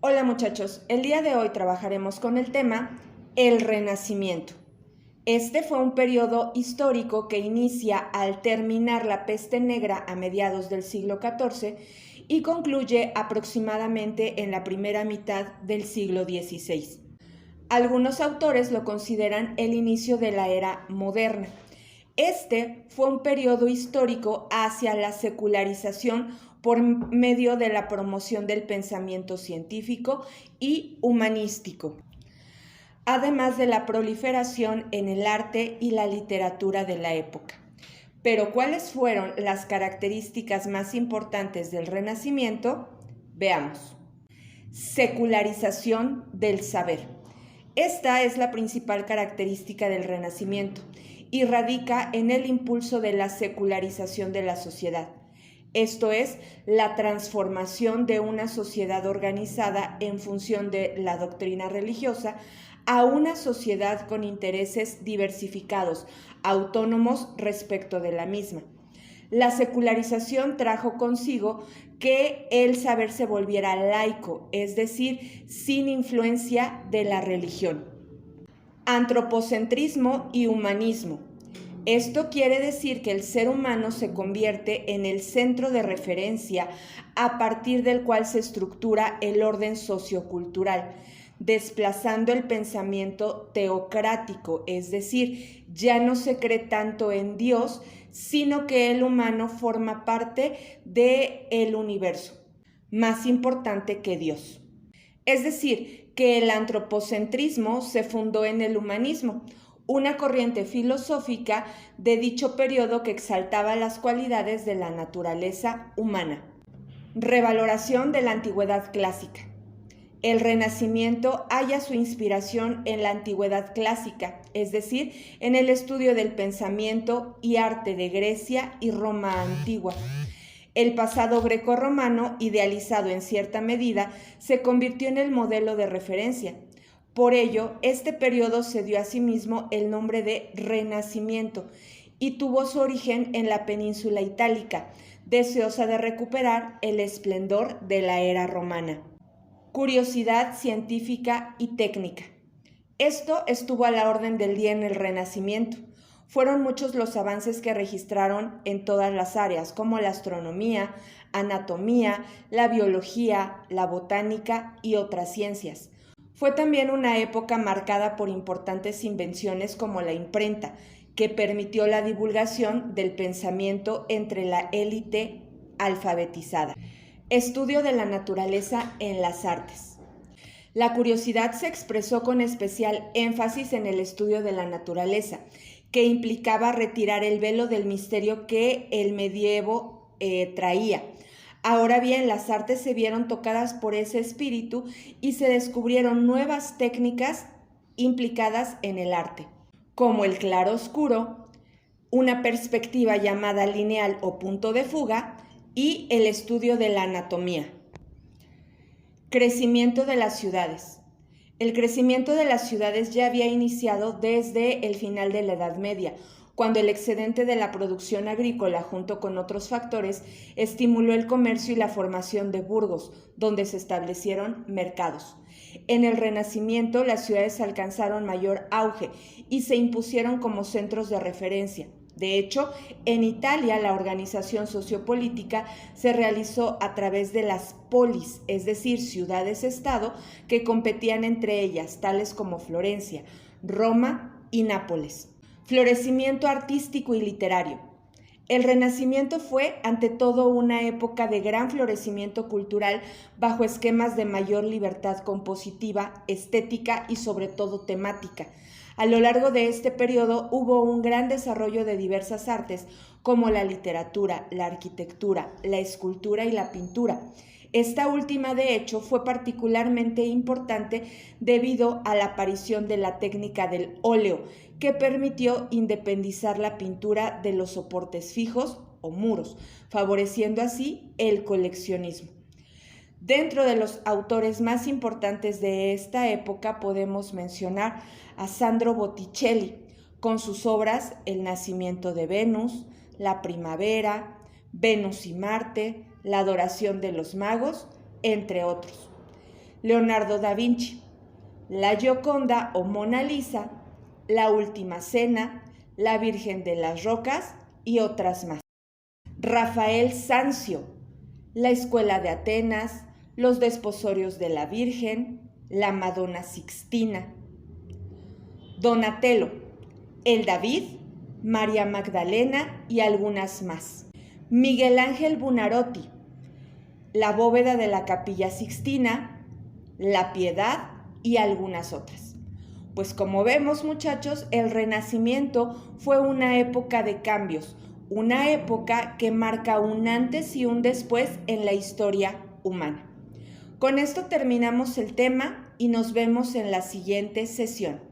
Hola muchachos, el día de hoy trabajaremos con el tema el Renacimiento. Este fue un periodo histórico que inicia al terminar la peste negra a mediados del siglo XIV y concluye aproximadamente en la primera mitad del siglo XVI. Algunos autores lo consideran el inicio de la era moderna. Este fue un periodo histórico hacia la secularización por medio de la promoción del pensamiento científico y humanístico, además de la proliferación en el arte y la literatura de la época. Pero ¿cuáles fueron las características más importantes del Renacimiento? Veamos. Secularización del saber. Esta es la principal característica del Renacimiento y radica en el impulso de la secularización de la sociedad. Esto es, la transformación de una sociedad organizada en función de la doctrina religiosa a una sociedad con intereses diversificados, autónomos respecto de la misma. La secularización trajo consigo que el saber se volviera laico, es decir, sin influencia de la religión. Antropocentrismo y humanismo. Esto quiere decir que el ser humano se convierte en el centro de referencia a partir del cual se estructura el orden sociocultural, desplazando el pensamiento teocrático, es decir, ya no se cree tanto en Dios, sino que el humano forma parte del universo, más importante que Dios. Es decir, que el antropocentrismo se fundó en el humanismo, una corriente filosófica de dicho periodo que exaltaba las cualidades de la naturaleza humana. Revaloración de la antigüedad clásica. El Renacimiento halla su inspiración en la antigüedad clásica, es decir, en el estudio del pensamiento y arte de Grecia y Roma antigua. El pasado grecorromano, idealizado en cierta medida, se convirtió en el modelo de referencia. Por ello, este periodo se dio a sí mismo el nombre de Renacimiento y tuvo su origen en la península itálica, deseosa de recuperar el esplendor de la era romana. Curiosidad científica y técnica. Esto estuvo a la orden del día en el Renacimiento. Fueron muchos los avances que registraron en todas las áreas, como la astronomía, anatomía, la biología, la botánica y otras ciencias. Fue también una época marcada por importantes invenciones como la imprenta, que permitió la divulgación del pensamiento entre la élite alfabetizada. Estudio de la naturaleza en las artes. La curiosidad se expresó con especial énfasis en el estudio de la naturaleza, que implicaba retirar el velo del misterio que el medievo traía. Ahora bien, las artes se vieron tocadas por ese espíritu y se descubrieron nuevas técnicas implicadas en el arte, como el claroscuro, una perspectiva llamada lineal o punto de fuga y el estudio de la anatomía. Crecimiento de las ciudades. El crecimiento de las ciudades ya había iniciado desde el final de la Edad Media, cuando el excedente de la producción agrícola, junto con otros factores, estimuló el comercio y la formación de burgos, donde se establecieron mercados. En el Renacimiento, las ciudades alcanzaron mayor auge y se impusieron como centros de referencia. De hecho, en Italia la organización sociopolítica se realizó a través de las polis, es decir, ciudades-estado que competían entre ellas, tales como Florencia, Roma y Nápoles. Florecimiento artístico y literario. El Renacimiento fue, ante todo, una época de gran florecimiento cultural bajo esquemas de mayor libertad compositiva, estética y sobre todo temática. A lo largo de este periodo hubo un gran desarrollo de diversas artes como la literatura, la arquitectura, la escultura y la pintura. Esta última, de hecho, fue particularmente importante debido a la aparición de la técnica del óleo, que permitió independizar la pintura de los soportes fijos o muros, favoreciendo así el coleccionismo. Dentro de los autores más importantes de esta época podemos mencionar a Sandro Botticelli, con sus obras El nacimiento de Venus, La primavera, Venus y Marte, La adoración de los magos, entre otros. Leonardo da Vinci, la Gioconda o Mona Lisa, la Última Cena, la Virgen de las Rocas y otras más. Rafael Sanzio, la Escuela de Atenas, los Desposorios de la Virgen, la Madonna Sixtina. Donatello, el David, María Magdalena y algunas más. Miguel Ángel Buonarroti, la bóveda de la Capilla Sixtina, la Piedad y algunas otras. Pues como vemos, muchachos, el Renacimiento fue una época de cambios, una época que marca un antes y un después en la historia humana. Con esto terminamos el tema y nos vemos en la siguiente sesión.